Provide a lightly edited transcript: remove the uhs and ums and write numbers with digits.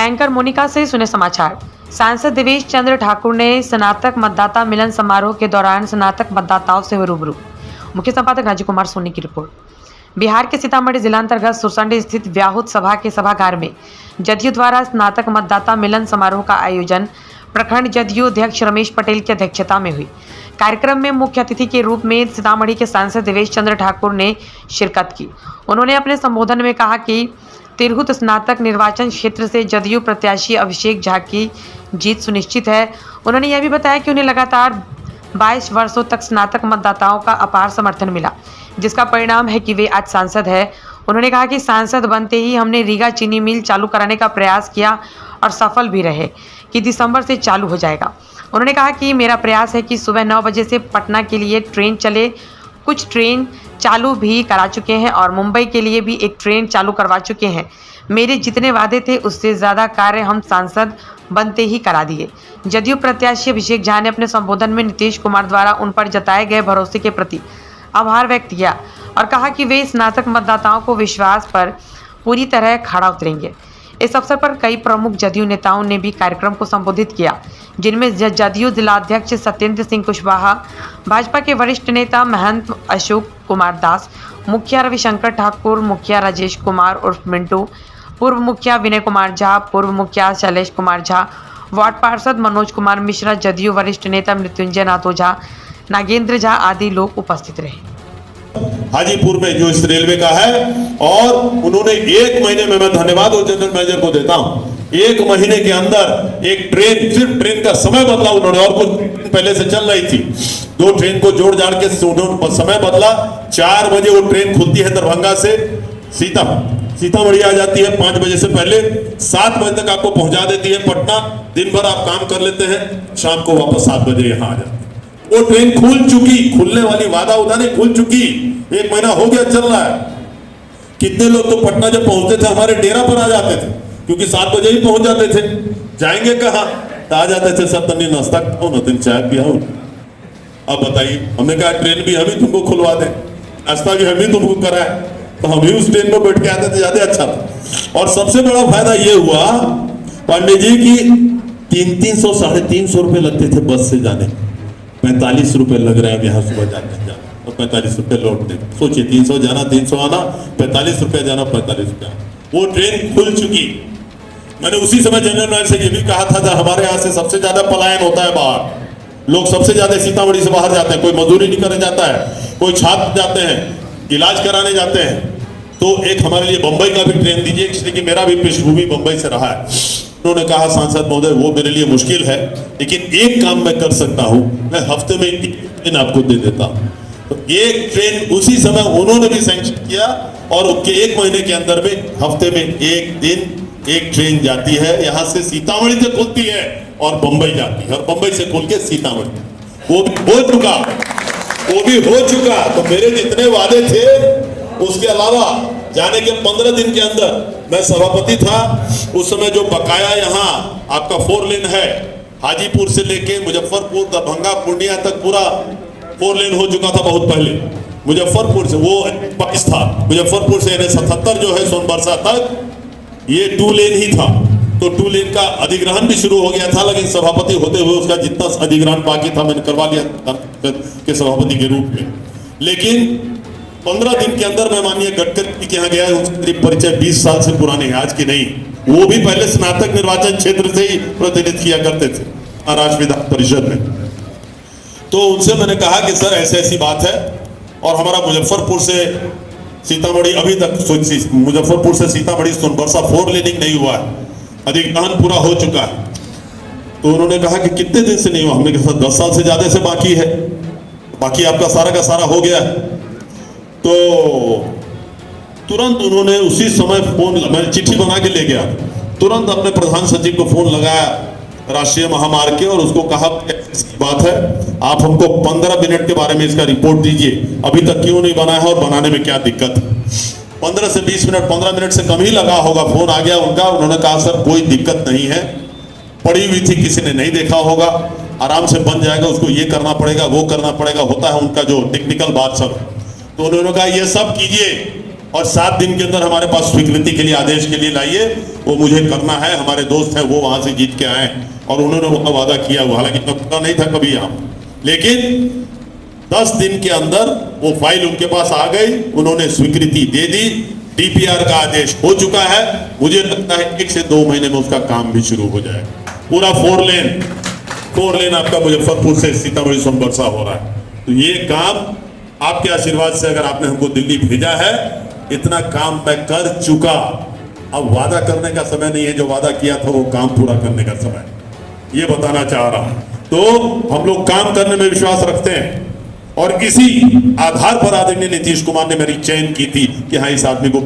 Anchor Monika से सुने समाचार। सांसद देवेश चंद्र ठाकुर ने स्नातक मतदाता मिलन समारोह के दौरान स्नातक मतदाताओं से रूबरू। मुख्य संपादक राजीव कुमार सोनी की रिपोर्ट। बिहार के सीतामढ़ी जिला अंतर्गत सुरसंडी स्थित व्याहुत सभा के सभागार में जदयू द्वारा स्नातक मतदाता मिलन समारोह का आयोजन प्रखंड जदयू अध्यक्ष रमेश पटेल की अध्यक्षता में हुई। कार्यक्रम में मुख्य अतिथि के रूप में सीतामढ़ी के सांसद देवेश चंद्र ठाकुर ने शिरकत की। उन्होंने अपने संबोधन में कहा कि तिरहुत स्नातक निर्वाचन क्षेत्र से जदयू प्रत्याशी अभिषेक झा की जीत सुनिश्चित है। उन्होंने यह भी बताया कि उन्हें लगातार 22 वर्षों तक स्नातक मतदाताओं का अपार समर्थन मिला, जिसका परिणाम है कि वे आज सांसद है। उन्होंने कहा कि सांसद बनते ही हमने रीगा चीनी मिल चालू कराने का प्रयास किया और सफल भी रहे कि दिसंबर से चालू हो जाएगा। उन्होंने कहा कि मेरा प्रयास है कि सुबह 9 बजे से पटना के लिए ट्रेन चले। कुछ ट्रेन चालू भी करा चुके हैं और मुंबई के लिए भी एक ट्रेन चालू करवा चुके हैं। मेरे जितने वादे थे उससे ज़्यादा कार्य हम सांसद बनते ही करा दिए। जदयू प्रत्याशी अभिषेक झा ने अपने संबोधन में नीतीश कुमार द्वारा उन पर जताए गए भरोसे के प्रति आभार व्यक्त किया और कहा कि वे स्नातक मतदाताओं को विश्वास पर पूरी तरह खड़ा उतरेंगे। इस अवसर पर कई प्रमुख जदयू नेताओं ने भी कार्यक्रम को संबोधित किया, जिनमें जदयू जिलाध्यक्ष सत्येंद्र सिंह कुशवाहा, भाजपा के वरिष्ठ नेता महंत अशोक कुमार दास, मुखिया रविशंकर ठाकुर, मुखिया राजेश कुमार उर्फ मिंटू, पूर्व मुखिया विनय कुमार झा, पूर्व मुखिया शैलेश कुमार झा, वार्ड पार्षद मनोज कुमार मिश्रा, जदयू वरिष्ठ नेता मृत्युंजय नाथो झा, नागेंद्र झा आदि लोग उपस्थित रहे। हाजीपुर में जो इस रेलवे का है, और उन्होंने 1 महीने में, मैं धन्यवाद और जनरल मैनेजर को देता हूं, 1 महीने के अंदर एक ट्रेन, सिर्फ ट्रेन का समय बदला उन्होंने, और कुछ पहले से चल रही थी, 2 ट्रेन को जोड़ जाड़ के समय बदला। 4 बजे वो ट्रेन खुलती है दरभंगा से, सीतामढ़ी आ जाती है 5 बजे से पहले, 7 बजे तक आपको पहुंचा देती है पटना। दिन भर आप काम कर लेते हैं, शाम को वापस 7 बजे यहाँ आ जाते हैं। वो ट्रेन खुल चुकी, खुलने वाली वादा उदा नहीं, खुल चुकी, 1 महीना हो गया चल रहा है। कितने लोग तो पटना जब पहुंचते थे हमारे डेरा पर आ जाते थे, क्योंकि 7 बजे ही पहुंच जाते थे। जाएंगे कहाँ, तो आ जाते थे, सर तनी नाश्ता खाओ ना, दिन चाय पियाओ। अब बताइए, हमने कहा ट्रेन भी हम ही तुमको खुलवा दें, नाश्ता भी हम ही तुमको कराए, तो हम ही उस ट्रेन में बैठ के आते थे, ज्यादा अच्छा था। और सबसे बड़ा फायदा ये हुआ पांडे जी की 300 साढ़े 300 रुपए लगते थे बस से जाने, 45 रुपए लग रहे हैं यहाँ सुबह जाते हैं, और 45 रुपए लौटते। सोचिए, 300 जाना 300 आना, 45 रुपए जाना 45 रुपए। वो ट्रेन खुल चुकी। मैंने उसी समय जनरल मैनेजर से ये भी कहा था, जब हमारे यहाँ से सबसे ज्यादा पलायन होता है बाहर, लोग सबसे ज्यादा सीतामढ़ी से बाहर जाते हैं, कोई मजदूरी नहीं करने जाता है, कोई छात्र जाते हैं, इलाज कराने जाते हैं, तो एक हमारे लिए बंबई का भी ट्रेन दीजिए, इसलिए कि मेरा भी पृष्ठभूमि बंबई से रहा है। उन्होंने कहा, सांसद महोदय वो मेरे लिए मुश्किल है, लेकिन एक काम मैं कर सकता हूं, मैं हफ्ते में 1 ट्रेन आपको दे देता हूं। तो 1 ट्रेन उसी समय उन्होंने भी सैंक्शन किया, और उसके 1 महीने के अंदर में हफ्ते में 1 दिन 1 ट्रेन जाती है, यहाँ से सीतामढ़ी से खुलती है और बंबई जाती है, और बंबई से खुल के सीतामढ़ी। वो भी हो चुका। तो मेरे जितने वादे थे, उसके अलावा जाने के 15 दिन के अंदर, मैं सभापति था उस समय, जो बकाया यहाँ आपका 4 लेन है, हाजीपुर से लेके मुजफ्फरपुर, दरभंगा, पूर्णिया तक पूरा 4 लेन हो चुका था बहुत पहले। मुजफ्फरपुर से वो 22 था, मुजफ्फरपुर से 77 जो है सोनबरसा तक, ये 2 लेन ही था। तो 2 लेन का अधिग्रहण भी शुरू हो गया था, लेकिन सभापति होते हुए उसका जितना अधिग्रहण बाकी था मैंने करवा लिया के सभापति के रूप में। लेकिन 15 दिन के अंदर मैं माननीय गडकरी के यहाँ गया, उसकी परिचय 20 साल से पुराने है, आज की नहीं। वो भी पहले स्नातक निर्वाचन क्षेत्र से ही प्रतिनिधित्व किया करते थे महाराष्ट्र विधान परिषद में। तो उनसे मैंने कहा कि सर ऐसी बात है, और हमारा मुजफ्फरपुर से सीतामढ़ी अभी तक, मुजफ्फरपुर से सीतामढ़ी सोनबरसा 4 लेनिंग नहीं हुआ है, अधिग्रहण पूरा हो चुका है। तो उन्होंने कहा कि कितने दिन से नहीं हुआ, हमने कहा 10 साल से ज्यादा से बाकी है, बाकी आपका सारा का सारा हो गया। तो तुरंत उन्होंने उसी समय फोन, मैं चिट्ठी बना के ले गया, तुरंत अपने प्रधान सचिव को फोन लगाया राष्ट्रीय महामार्ग के, और उसको कहा ऐसी बात है, आप हमको 15 मिनट के बारे में इसका रिपोर्ट दीजिए, अभी तक क्यों नहीं बना है और बनाने में क्या दिक्कत है। 15 से 20 मिनट, 15 मिनट से कम ही लगा होगा, फोन आ गया उनका। उन्होंने कहा सर कोई दिक्कत नहीं है, पड़ी हुई थी, किसी ने नहीं देखा होगा, आराम से बन जाएगा, उसको ये करना पड़ेगा, वो करना पड़ेगा, होता है उनका जो टेक्निकल बात सब। तो उन्होंने कहा ये सब कीजिए, और 7 दिन के अंदर हमारे पास स्वीकृति के लिए आदेश के लिए लाइए, वो मुझे करना है। हमारे दोस्त हैं वो वहां से जीत के आए और उन्होंने वो वादा किया हुआ, हालांकि मैं पता नहीं था कभी यहाँ, लेकिन 10 दिन के अंदर वो फाइल उनके पास आ गई, उन्होंने स्वीकृति दे दी, डीपीआर का आदेश हो चुका है। मुझे लगता है 1 से 2 महीने में उसका काम भी शुरू हो जाएगा। पूरा 4 लेन आपका मुजफ्फरपुर से सीतामढ़ी सोनबरसा हो रहा है। तो ये काम आपके आशीर्वाद से, अगर आपने हमको दिल्ली भेजा है, इतना काम मैं कर चुका। अब वादा करने का समय नहीं है, जो वादा किया था वो काम पूरा करने का समय, ये बताना चाह रहा हूं। तो हम लोग काम करने में विश्वास रखते हैं और इसी आधार पर आदरणीय नीतीश कुमार ने मेरी चयन की थी कि हाँ, इस आदमी को